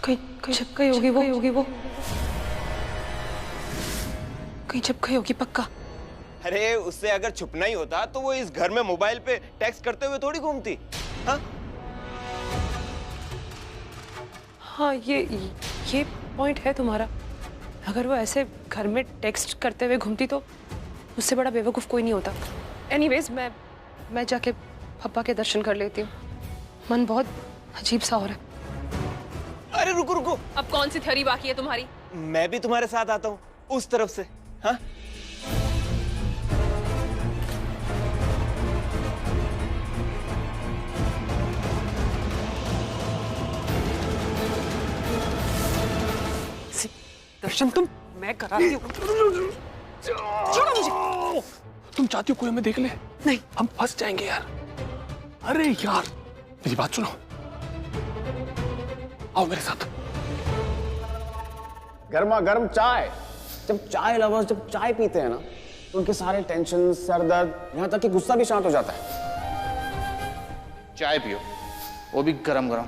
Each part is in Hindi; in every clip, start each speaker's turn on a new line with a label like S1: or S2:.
S1: कहीं छुप गई होगी वो कहीं छुप गई होगी पक्का।
S2: अरे उससे अगर छुपना ही होता तो वो इस घर में मोबाइल पे टेक्स्ट करते हुए थोड़ी घूमती।
S1: हाँ ये पॉइंट है तुम्हारा। अगर वो ऐसे घर में टेक्स्ट करते हुए घूमती तो उससे बड़ा बेवकूफ कोई नहीं होता। एनीवेज मैं जाके पापा के दर्शन कर लेती हूँ। मन बहुत अजीब सा हो रहा है।
S2: अरे रुको,
S1: अब कौन सी थ्योरी बाकी है तुम्हारी?
S2: मैं भी तुम्हारे साथ आता हूँ उस तरफ से। हाँ
S1: दर्शन मैं कराती हूँ। छोड़ो मुझे।
S3: तुम चाहती हो कोई हमें देख ले?
S1: नहीं,
S3: हम फंस जाएंगे यार। अरे यार मेरी बात सुनो, आओ मेरे साथ।
S4: गर्मा गर्म चाय। जब चाय लवर्स जब चाय पीते हैं ना तो उनके सारे टेंशन, सर दर्द, यहाँ तक कि गुस्सा भी शांत हो जाता है।
S5: चाय पियो, वो भी गरम गरम।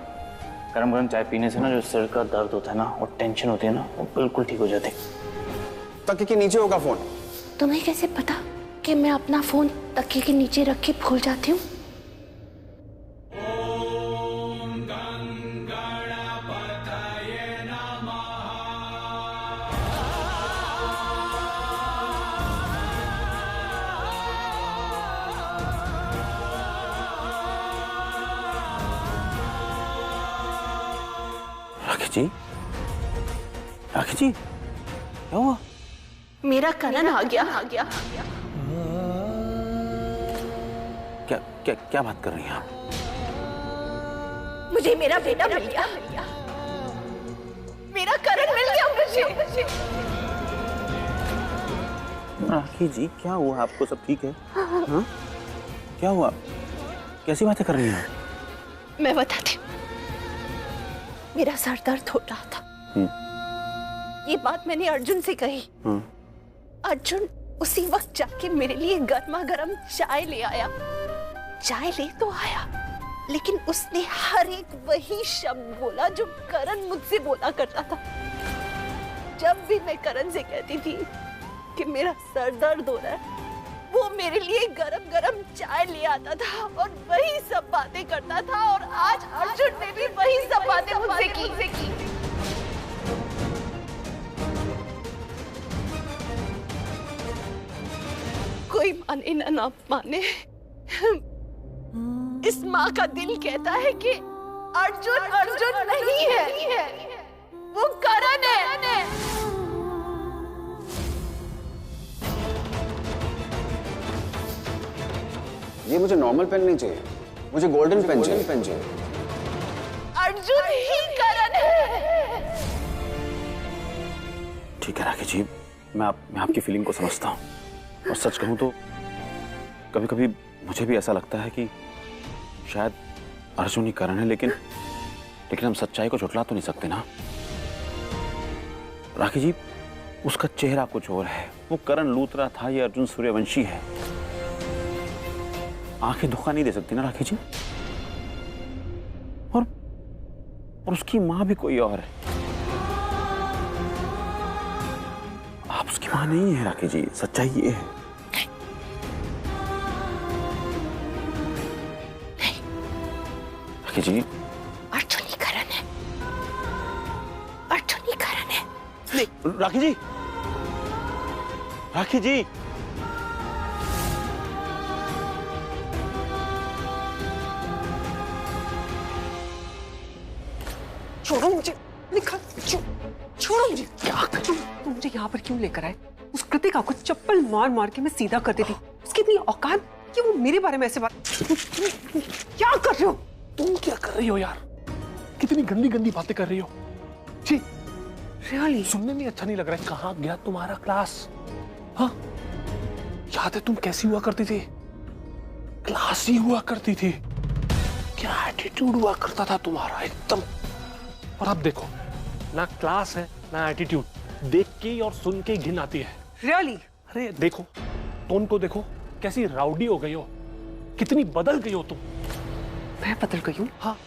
S5: गरम गरम चाय पीने से ना जो सिर का दर्द होता है ना और टेंशन होती है ना वो बिल्कुल ठीक हो जाती है।
S4: तकिए के नीचे होगा फोन।
S6: तुम्हें कैसे पता कि मैं अपना फोन तकिए के नीचे रख के भूल जाती हूँ?
S5: राखी जी क्या हुआ?
S6: मेरा करण आ गया।
S5: क्या क्या क्या बात कर रही हैं आप?
S6: मुझे मेरा बेटा मिल गया। मेरा करण मिल गया मुझे।
S5: राखी जी क्या हुआ आपको? सब ठीक है? हाँ? क्या हुआ? कैसी बातें कर रही हैं आप?
S6: मैं बताती हूँ। मेरा सर दर्द हो रहा था। ये बात मैंने अर्जुन से कही। अर्जुन उसी वक्त जाके मेरे लिए गर्मा गर्म चाय ले आया। चाय ले तो आया लेकिन उसने हर एक वही शब्द बोला जो करण मुझसे बोला करता था। जब भी मैं करण से कहती थी कि मेरा सर दर्द हो रहा है, वो मेरे लिए गरम गरम चाय ले आता था और वही सब बातें करता था। और आज अर्जुन ने भी वही सब बातें मुझसे की। कोई माने ना माने, इस माँ का दिल कहता है कि अर्जुन नहीं है, वो करण है।
S4: ये मुझे नॉर्मल पेन नहीं चाहिए, मुझे गोल्डन पेन चाहिए।
S6: अर्जुन ही करण है।
S5: ठीक है राखी जी, मैं आपकी फीलिंग को समझता हूँ और सच कहूँ तो कभी कभी मुझे भी ऐसा लगता है कि शायद अर्जुन ही करण है, लेकिन हम सच्चाई को झुठला तो नहीं सकते ना। राखी जी उसका चेहरा कुछ और है, वो करण लूथरा था, ये अर्जुन सूर्यवंशी है। आंखें धोखा नहीं दे सकती ना राखी जी। और उसकी मां भी कोई और है। आप उसकी मां नहीं है राखी जी, सच्चाई ये है।
S6: नहीं।
S5: राखी जी
S6: अर्जुन ही करण है। अर्जुन ही करण है।
S5: नहीं राखी जी, राखी जी
S1: छोड़ो मुझे। छोड़ो मुझे। क्या तुम मुझे यहाँ पर क्यों लेकर आए? उस कृतिका को चप्पल मार के मैं सीधा कर देती। उसकी इतनी औकात कि वो मेरे बारे में ऐसे बात। क्या कर रहे हो?
S3: तुम क्या कर रही हो यार? कितनी गंदी गंदी बातें कर रही हो। जी
S1: रियली
S3: सुनने में अच्छा नहीं लग रहा है। कहाँ गया तुम्हारा क्लास? हाँ याद है तुम कैसी हुआ करती थी? क्लासी हुआ करती थी। क्या एटीट्यूड हुआ करता था तुम्हारा एकदम। और अब देखो ना क्लास है ना एटीट्यूड, देख के और सुन के घिन आती है।
S1: रियली।
S3: अरे देखो टोन को देखो, कैसी राउडी हो गई हो, कितनी बदल गई हो तुम।
S1: मैं बदल गई हूँ?
S3: हाँ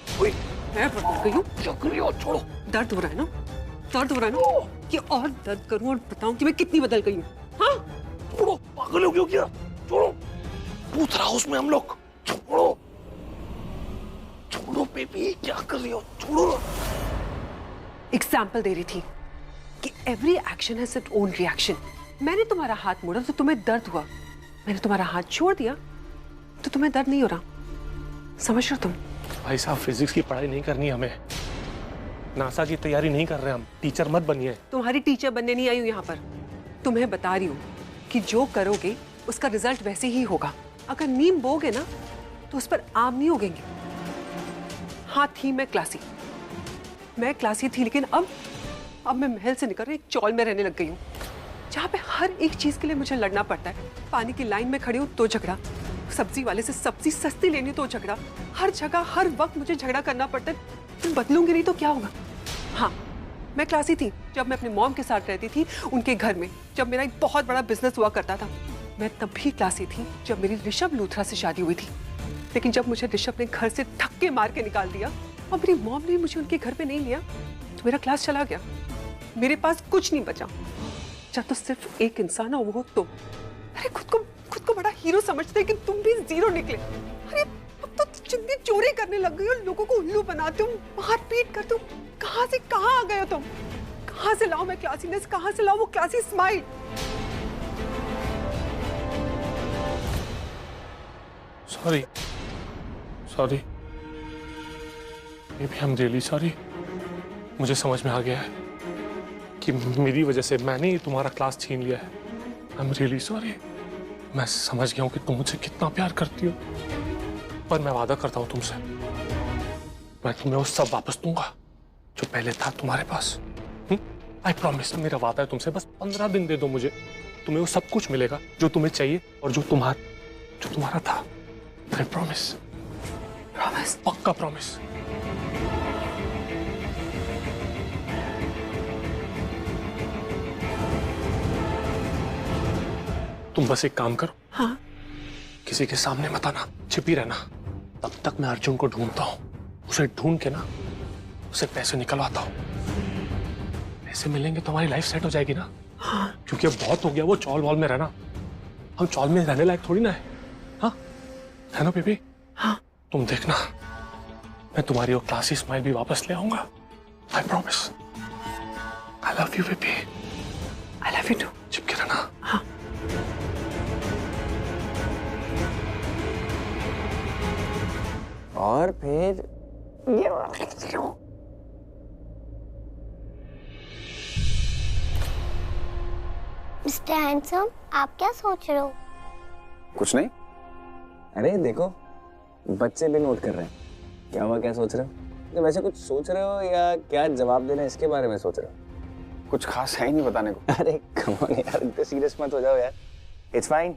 S1: मैं बदल गई हूँ?
S3: क्या कर रही हो? छोड़ो।
S1: दर्द हो रहा है ना? दर्द हो रहा है ना? कि और दर्द करूं और बताऊं कि मैं कितनी बदल गई हूँ? हाँ?
S3: छोड़ो, पागल हो क्या? छोड़ो, पूछ रहा उसमें हम लोग। छोड़ो, छोड़ो बेबी, क्या कर रही हो? छोड़ो।
S1: एग्जाम्पल दे रही थी कि every action has its own reaction. मैंने तुम्हारा हाथ मोड़ा तो तुम्हें दर्द हुआ, मैंने तुम्हारा हाथ छोड़ दिया तो तुम्हें दर्द नहीं हो रहा। समझ रहे हो तुम?
S3: भाई साहब, फिजिक्स की पढ़ाई नहीं करनी हमें, नासा की तैयारी नहीं कर रहे हम, टीचर मत बनिए।
S1: तुम्हारी टीचर बनने नहीं आई हूं यहाँ पर, तुम्हें बता रही हूँ कि जो करोगे उसका रिजल्ट वैसे ही होगा। अगर नीम बोगे ना तो उस पर आम नहीं उगेंगे। हाँ थी मैं क्लासी थी, लेकिन अब मैं महल से निकल एक चौल में रहने लग गई हूँ, जहाँ पे हर एक चीज के लिए मुझे लड़ना पड़ता है। पानी की लाइन में खड़ी हूँ तो झगड़ा, सब्जी वाले से सब्जी सस्ती लेनी तो झगड़ा, हर जगह हर वक्त मुझे झगड़ा करना पड़ता है। तुम बदलूंगी नहीं तो क्या होगा? हाँ मैं क्लासी थी जब मैं अपनी मॉम के साथ रहती थी उनके घर में, जब मेरा एक बहुत बड़ा बिजनेस हुआ करता था। मैं तब भी क्लासी थी जब मेरी ऋषभ लूथरा से शादी हुई थी, लेकिन जब मुझे ऋषभ ने घर से धक्के मार के निकाल दिया और मेरी मॉम ने मुझे उनके घर पे नहीं लिया तो मेरा क्लास चला गया। मेरे पास कुछ नहीं बचा, जब तो सिर्फ एक इंसान हो वो तुम। अरे खुद को बड़ा हीरो समझते कि तुम भी जीरो निकले। अरे अब तो जितनी चोरी करने लग गई हो, लोगों को उल्लू बनाते हो, मारपीट करते हो। कहाँ से कहाँ आ गए हो तुम? कहाँ से लाऊं मैं क्लासीनेस, कहाँ से लाऊं वो classy smile?
S3: Sorry baby, I am really sorry. मुझे समझ में आ गया है कि मेरी वजह से मैंने ही तुम्हारा क्लास छीन लिया है। I am really sorry. मैं समझ गया हूँ कि तुम मुझसे कितना प्यार करती हो, पर मैं वादा करता हूँ तुमसे, मैं तुम्हें वो सब वापस दूंगा जो पहले था तुम्हारे पास। आई प्रॉमिस, मेरा वादा है तुमसे। बस 15 दिन दे दो मुझे, तुम्हें वो सब कुछ मिलेगा जो तुम्हें चाहिए और जो तुम्हारा था। आई प्रॉमिस, पक्का प्रॉमिस। तुम बस एक काम करो।
S1: हाँ?
S3: किसी के सामने मत आना, छिपी रहना। तब तक मैं अर्जुन को ढूंढता हूँ, उसे ढूंढ के ना उसे पैसे निकलवाता हूँ। पैसे मिलेंगे तो हमारी लाइफ सेट हो जाएगी ना। हाँ। क्योंकि अब बहुत हो गया वो चौल वॉल में रहना, हम चौल में रहने लायक थोड़ी ना है। हाँ है ना बेबी?
S1: हाँ।
S3: तुम देखना, मैं तुम्हारी वो क्लासी स्माइल भी वापस ले आऊंगा। I promise. I love you baby.
S1: I love you too.
S3: चिपके रहना।
S1: हाँ।
S4: और फिर
S7: मिस्टर हैंडसम, आप क्या सोच रहे हो?
S4: कुछ नहीं। अरे देखो, बच्चे भी नोट कर रहे हैं। क्या हुआ, क्या सोच रहे हो? तो वैसे कुछ सोच रहे हो या क्या जवाब देना इसके बारे में सोच रहे हो?
S5: कुछ खास है ही नहीं बताने को।
S4: अरे कम ऑन यार, इतने सीरियस मत हो जाओ यार। It's fine.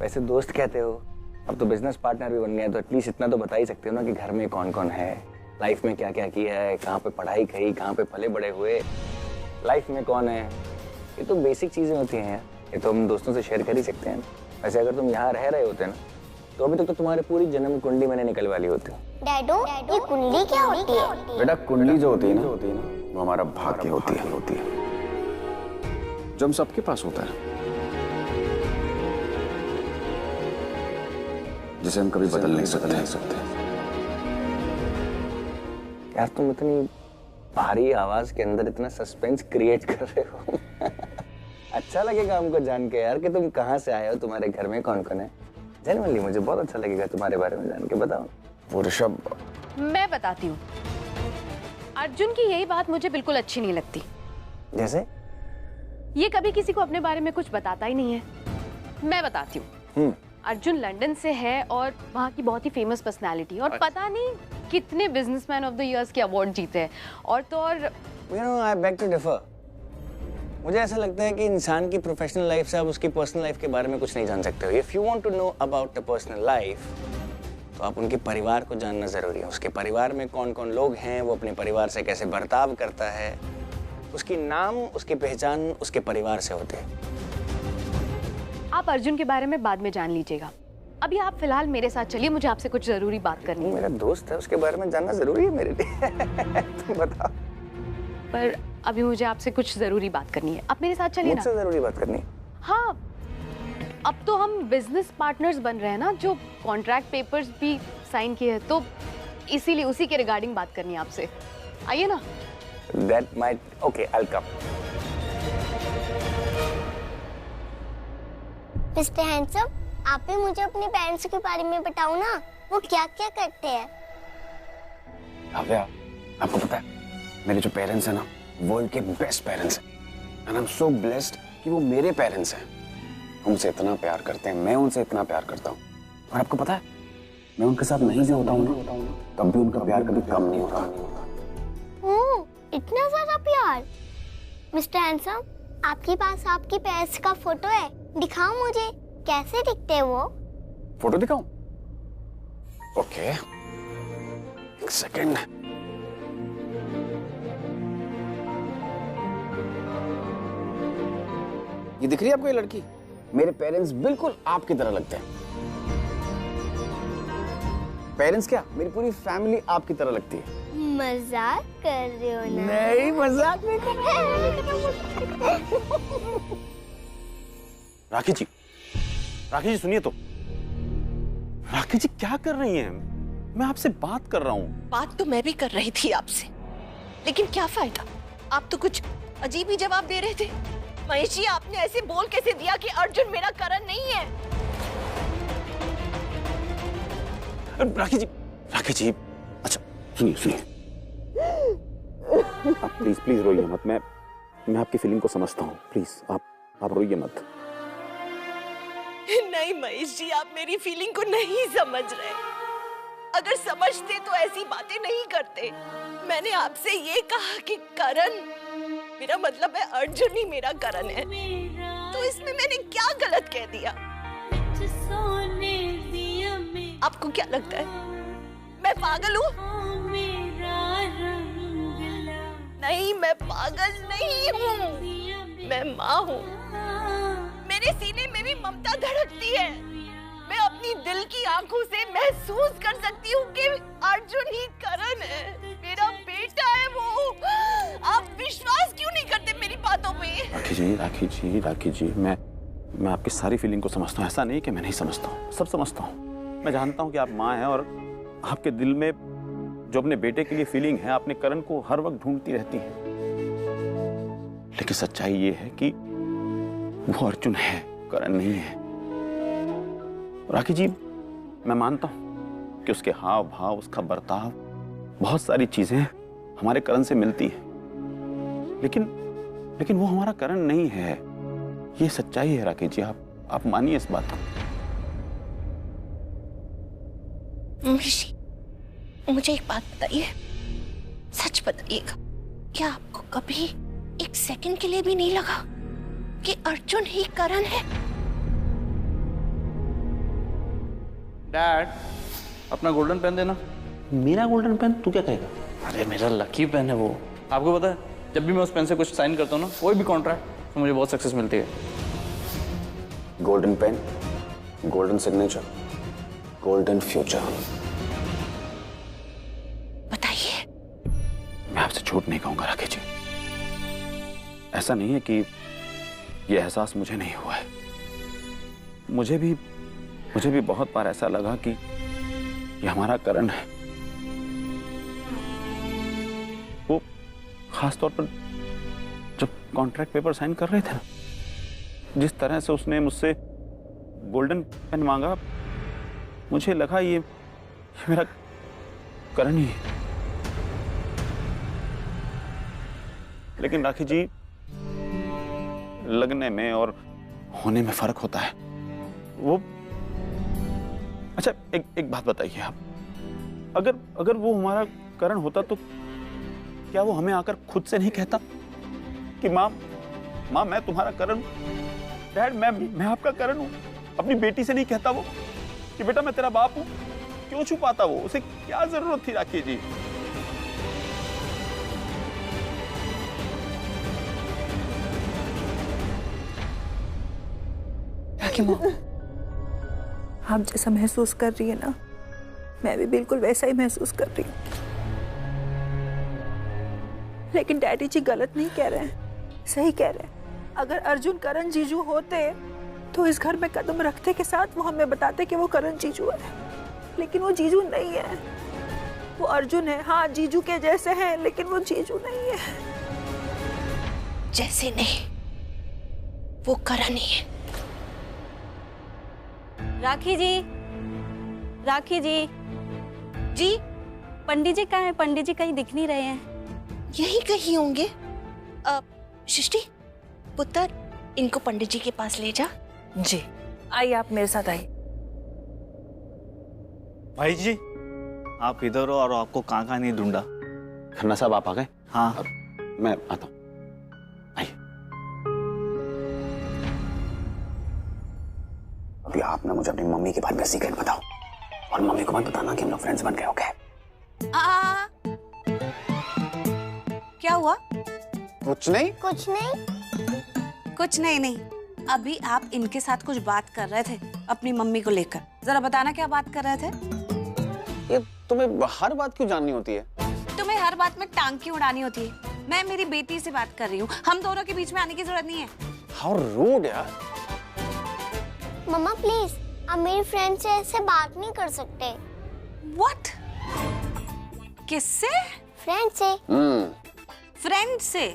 S4: वैसे दोस्त कहते हो, अब तो बिजनेस पार्टनर भी बन गया, तो एटलीस्ट इतना तो बता ही सकते हो ना कि घर में कौन कौन है, लाइफ में क्या क्या किया है, कहाँ पे पढ़ाई करी, कहाँ पे पले बड़े हुए, लाइफ में कौन है। ये तो बेसिक चीजें होती हैं यार, ये तो हम दोस्तों से शेयर कर ही सकते हैं। वैसे अगर तुम यहाँ रह रहे होते ना तो अभी तक तो तुम्हारी पूरी जन्म कुंडली मैंने निकलवा ली होती।
S7: डैडो, ये कुंडली क्या होती है?
S5: बेटा कुंडली जो होती है ना वो हमारा भाग्य होती है, जो हम सबके पास होता है, जिसे हम कभी बदल नहीं सकते।
S4: यार तुम इतनी भारी आवाज के अंदर इतना सस्पेंस क्रिएट कर रहे हो। अच्छा लगेगा हमको जान के यार कि तुम कहाँ से आए हो, तुम्हारे घर में कौन कौन है। जेन्युइनली मुझे बहुत अच्छा लगेगा तुम्हारे बारे में जान के। बताओ।
S5: वो ऋषभ,
S6: मैं बताती हूँ। अर्जुन की यही बात मुझे बिल्कुल अच्छी नहीं लगती।
S4: जैसे?
S6: ये कभी किसी को अपने बारे में कुछ बताता ही नहीं है। मैं बताती हूँ। अर्जुन लंदन से है और वहाँ की बहुत ही फेमस पर्सनालिटी, और पता नहीं कितने बिजनेसमैन ऑफ द ईयर्स के अवार्ड जीते हैं। और तो और
S4: आई बेग टू डिफर। मुझे ऐसा लगता है कि इंसान की प्रोफेशनल लाइफ से आप उसकी पर्सनल लाइफ के बारे में कुछ नहीं जान सकते हो। If you want to know about the personal life तो आप उनके परिवार को जानना जरूरी है। उसके परिवार में कौन कौन लोग हैं, वो अपने परिवार से कैसे बर्ताव करता है, उसकी नाम, उसकी पहचान उसके परिवार से होती है।
S6: आप अर्जुन के बारे में बाद में जान लीजिएगा, अभी आप फिलहाल मेरे साथ चलिए, मुझे आपसे कुछ जरूरी बात करनी है।
S4: मेरा दोस्त है, उसके बारे में जानना जरूरी है मेरे लिए। तुम बताओ।
S6: पर अभी मुझे आपसे कुछ जरूरी बात करनी है, आप मेरे साथ चलिए ना।
S4: मुझसे जरूरी बात करनी है?
S6: हाँ, अब तो हम बिजनेस पार्टनर्स बन रहे हैं ना, जो कॉन्ट्रैक्ट पेपर्स भी साइन किए हैं, तो इसीलिए उसी के रिगार्डिंग बात करनी है आपसे। आइए ना।
S4: That might okay, I'll come.
S7: Mister handsome, आप भी मुझे अपने पेरेंट्स के बारे में बताओ ना, वो क्या क्या करते हैं।
S4: भव्या, आपको पता है मेरे जो पेरेंट्स हैं ना, वो इनके बेस्ट पेरेंट्स हैं। And I am so blessed कि वो मेरे पेरेंट्स हैं। उनसे इतना प्यार करते हैं, मैं उनसे इतना प्यार करता हूँ। और आपको पता है, मैं उनके साथ नहीं भी होता हूँ ना, तब भी उनका प्यार कभी कम नहीं होता।
S7: ओह, इतना ज्यादा प्यार। मिस्टर हैंडसम, आपके पास आपके पेरेंट्स का फोटो है, दिखाओ मुझे, कैसे दिखते हैं वो?
S4: फोटो दिखाऊं? ओके, एक सेकेंड। ये दिख रही है आपको ये लड़की? मेरे पेरेंट्स बिल्कुल आपकी तरह लगते हैं। पेरेंट्स क्या, मेरी पूरी फैमिली आपकी तरह लगती है।
S7: मजाक कर रहे हो ना?
S4: नहीं, मजाक नहीं कर रहा। राखी जी, राखी जी सुनिए तो। राखी जी क्या कर रही हैं? मैं आपसे बात कर रहा हूँ।
S6: बात तो मैं भी कर रही थी आपसे, लेकिन क्या फायदा, आप तो कुछ अजीब ही जवाब दे रहे थे। महेश जी, आपने ऐसे बोल कैसे दिया कि अर्जुन मेरा करण नहीं है?
S5: राखी जी, अच्छा सुनिए, आप प्लीज रोइए मत। मैं आपकी फीलिंग को समझता हूँ, प्लीज आप रोइए मत।
S6: नहीं महेश जी, आप मेरी फीलिंग को नहीं समझ रहे। अगर समझते तो ऐसी बातें नहीं करते। मैंने आपसे ये कहा कि करण, मेरा मतलब है अर्जुन ही मेरा करण है, तो इसमें मैंने क्या गलत कह दिया? आपको क्या लगता है मैं पागल हूँ? नहीं, मैं पागल नहीं हूँ, मैं माँ हूँ। मेरे सीने में भी ममता धड़कती है। मैं अपनी दिल की आंखों से महसूस कर सकती हूँ कि अर्जुन ही करण है, मेरा बेटा है वो। आप विश्वास क्यों नहीं करते मेरी बातों पे?
S5: राखी जी, मैं आपकी सारी फीलिंग को समझता हूँ। ऐसा नहीं कि मैं नहीं समझता हूँ, सब समझता हूँ। मैं जानता हूँ कि आप माँ हैं और आपके दिल में जो अपने बेटे के लिए फीलिंग है, अपने करण को हर वक्त ढूंढती रहती है। लेकिन सच्चाई ये है कि वो अर्जुन है, करण नहीं है। राखी जी, मैं मानता हूं कि उसके हाव भाव, उसका बर्ताव, बहुत सारी चीजें हमारे करण से मिलती है, लेकिन वो हमारा करण नहीं है। ये सच्चाई है राखी जी, आप मानिए इस बात को।
S6: मुझे एक बात बताइए, सच बताइएगा, क्या आपको कभी एक सेकंड के लिए भी नहीं लगा कि अर्जुन ही करण है?
S8: डैड, अपना गोल्डन पेन देना।
S3: मेरा गोल्डन पेन? तू क्या कहेगा?
S8: अरे मेरा लकी पेन है वो। आपको पता है, जब भी मैं उस पेन से कुछ साइन करता हूँ ना, कोई भी कॉन्ट्रैक्ट, तो मुझे बहुत सक्सेस मिलती है।
S4: Golden pen, golden signature, golden future.
S6: बताइए।
S5: मैं आपसे झूठ नहीं कहूंगा राखी जी। ऐसा नहीं है कि ये एहसास मुझे नहीं हुआ है। मुझे भी बहुत बार ऐसा लगा कि ये हमारा करण है। वो खास तौर पर जब कॉन्ट्रैक्ट पेपर साइन कर रहे थे ना, जिस तरह से उसने मुझसे गोल्डन पेन मांगा, मुझे लगा ये मेरा करण ही है। लेकिन राखी जी, लगने में और होने में फर्क होता है। वो अच्छा, एक बात बताइए आप, अगर वो हमारा करण होता तो क्या वो हमें आकर खुद से नहीं कहता कि माँ मैं तुम्हारा करण हूं, डैड मैं आपका करण हूं? अपनी बेटी से नहीं कहता वो कि बेटा मैं तेरा बाप हूं? क्यों छुपाता वो? उसे क्या जरूरत थी राखी जी?
S1: राखी माँ,
S6: आप जैसा महसूस कर रही है ना, मैं भी बिल्कुल वैसा ही महसूस कर रही हूँ। लेकिन डैडी जी गलत नहीं कह रहे हैं, सही कह रहे हैं। अगर अर्जुन करण जीजू होते तो इस घर में कदम रखते के साथ वो हमें बताते कि वो करण जीजू है, लेकिन वो जीजू नहीं है। वो अर्जुन है, हाँ जीजू के जैसे हैं, लेकिन वो जीजू नहीं है।
S9: जैसे नहीं, वो करण ही है।
S10: राखी जी, राखी जी, जी पंडित जी कहाँ हैं? पंडित जी कहीं दिख नहीं रहे हैं।
S9: यही कहीं होंगे। सृष्टि, पुत्र, इनको पंडित जी के पास ले जा।
S6: जी, आइए आप मेरे साथ आइए।
S8: भाई जी, आप इधर हो और आपको कहाँ नहीं ढूंढा।
S5: खन्ना साहब आप आ गए?
S8: हाँ,
S5: मैं आता हूँ, आइए। अभी आप ना मुझे अपनी मम्मी के बारे में सीक्रेट बताओ, और मम्मी को मत बताना कि हम लोग फ्रेंड्स बन गए। ओके?
S10: क्या हुआ?
S5: कुछ नहीं।
S7: कुछ नहीं।
S10: कुछ नहीं नहीं, अभी आप इनके साथ कुछ बात कर रहे थे अपनी मम्मी को लेकर। जरा बताना क्या बात कर रहे थे?
S5: ये तुम्हें हर बात क्यों जाननी होती है?
S10: तुम्हें हर बात में टांग क्यों उड़ानी होती है? मैं मेरी बेटी से बात कर रही हूँ, हम दोनों के बीच में आने की जरूरत नहीं है।
S5: हाउ रूड यार।
S7: मम्मा प्लीज, आप मेरी फ्रेंड से ऐसे बात नहीं कर सकते।
S10: What? किससे?
S7: फ्रेंड से।
S10: फ्रेंड से?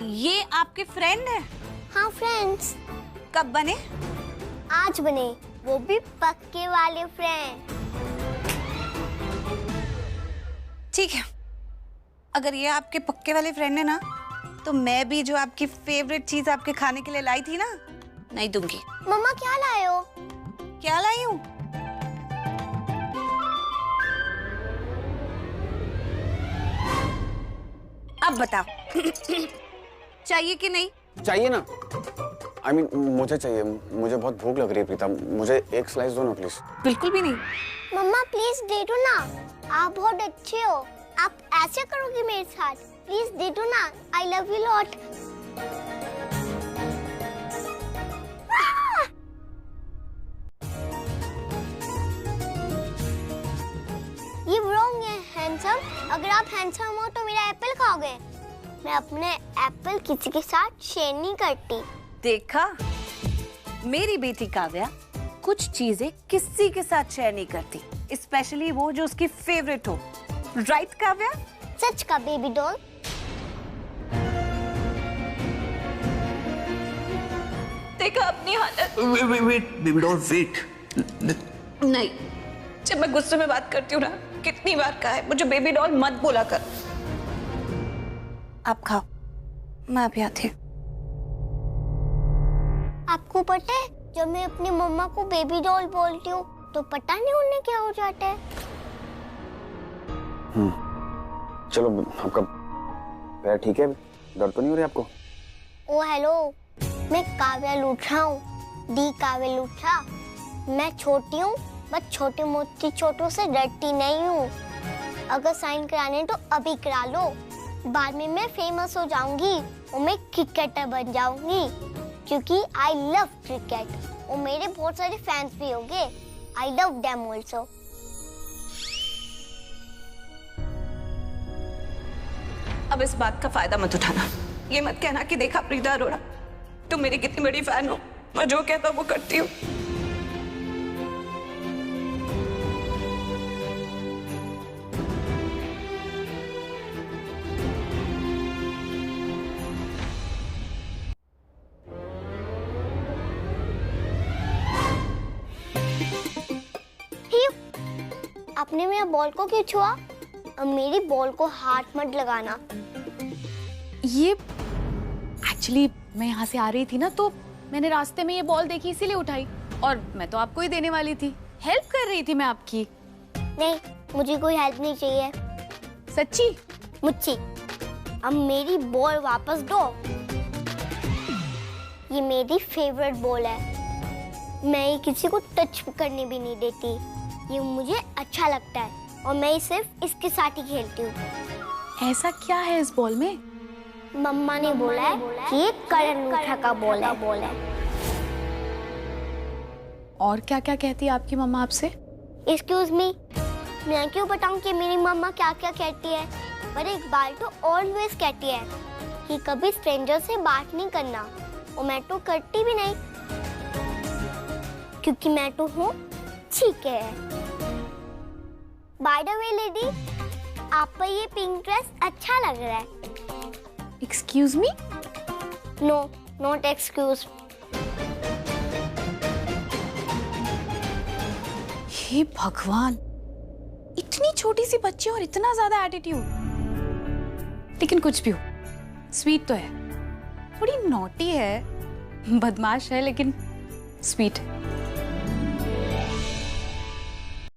S10: ये आपके फ्रेंड है?
S7: हाँ फ्रेंड्स।
S10: कब बने?
S7: आज बने, वो भी पक्के वाले फ्रेंड।
S10: ठीक है, अगर ये आपके पक्के वाले फ्रेंड है ना, तो मैं भी जो आपकी फेवरेट चीज आपके खाने के लिए लाई थी ना, नहीं दूंगी।
S7: मम्मा क्या लाए हो?
S10: क्या लाई हूँ? अब बताओ चाहिए कि नहीं?
S5: चाहिए ना। I mean, मुझे चाहिए, मुझे बहुत भूख लग रही है प्रीता, मुझे एक स्लाइस दो ना प्लीज।
S10: बिल्कुल भी नहीं।
S7: मम्मा प्लीज दे दो ना, आप बहुत अच्छे हो, आप ऐसे करोगे मेरे साथ? प्लीज दे दो ना, आई लव यू लॉट। ये रॉन्ग है हैंडसम। अगर आप हैंडसम हो तो मेरा एप्पल खाओगे। मैं अपने एप्पल किसी के साथ शेयर नहीं करती।
S10: देखा, मेरी बेटी काव्या कुछ चीजें किसी के साथ शेयर नहीं करती, स्पेशली वो जो उसकी फेवरेट हो। राइट काव्या?
S7: सच का बेबी डॉल।
S10: देखा अपनी हालत।
S8: Wait baby doll, wait.
S10: नहीं, जब मैं गुस्से में बात करती हूँ ना, कितनी बार कहा है मुझे बेबी डॉल मत बोला कर। आप खाओ, मैं अभी आती हूँ।
S7: आपको पता है, जब मैं अपनी मम्मा को बेबी डॉल बोलती हूँ तो पता नहीं उन्हें क्या हो जाता है।
S5: चलो, आपका पैर ठीक है? दर्द तो नहीं हो रही आपको?
S7: ओ हेलो, मैं काव्या लूठा हूँ, दी काव्या लूठा। मैं छोटी हूँ, बस छोटी मोटी चोटों से डरती नहीं हूँ। अगर साइन कराने तो अभी करा लो, बाद में मैं फेमस हो जाऊंगी और मैं क्रिकेटर बन जाऊंगी, क्योंकि आई लव क्रिकेट और मेरे बहुत सारे फैंस भी होंगे। I love them also.
S10: अब इस बात का फायदा मत उठाना। ये मत कहना कि देखा प्रीता अरोड़ा, तुम मेरी कितनी बड़ी फैन हो, मैं जो कहता हूँ वो करती हूँ।
S7: आपने मेरा बॉल को क्यों छुआ? अब मेरी बॉल को हाथ मत लगाना।
S11: ये एक्चुअली मैं यहाँ से आ रही थी ना, तो मैंने रास्ते में ये बॉल देखी, इसीलिए उठाई, और मैं तो आपको ही देने वाली थी। हेल्प कर रही थी मैं आपकी।
S7: नहीं, मुझे कोई हेल्प नहीं चाहिए।
S11: सच्ची?
S7: मुझे अब मेरी बॉल वापस दो। ये मेरी फेवरेट बॉल है, मैं ये किसी को टच करने भी नहीं देती। ये मुझे अच्छा लगता है और मैं सिर्फ इसके साथ ही खेलती हूँ।
S11: ऐसा क्या है इस बॉल में?
S7: मम्मा ने बोला है कि ये करण लूठा का बॉल है।
S11: और क्या क्या कहती है आपकी मम्मा आपसे?
S7: एक्सक्यूज मी, मैं क्यों बताऊं कि मेरी मम्मा क्या क्या कहती है, पर एक बार तो ऑलवेज कहती है कि कभी स्ट्रेंजर से बात नहीं करना, और मैं तो करती भी नहीं क्योंकि मैं तो हूँ ठीक है। बाय द वे लेडी, आप पर ये पिंक ड्रेस अच्छा लग रहा है।
S11: Excuse me?
S7: No, not excuse.
S11: हे भगवान, इतनी छोटी सी बच्ची और इतना ज्यादा एटीट्यूड। लेकिन कुछ भी हो, स्वीट तो है। थोड़ी नॉटी है, बदमाश है, लेकिन स्वीट है।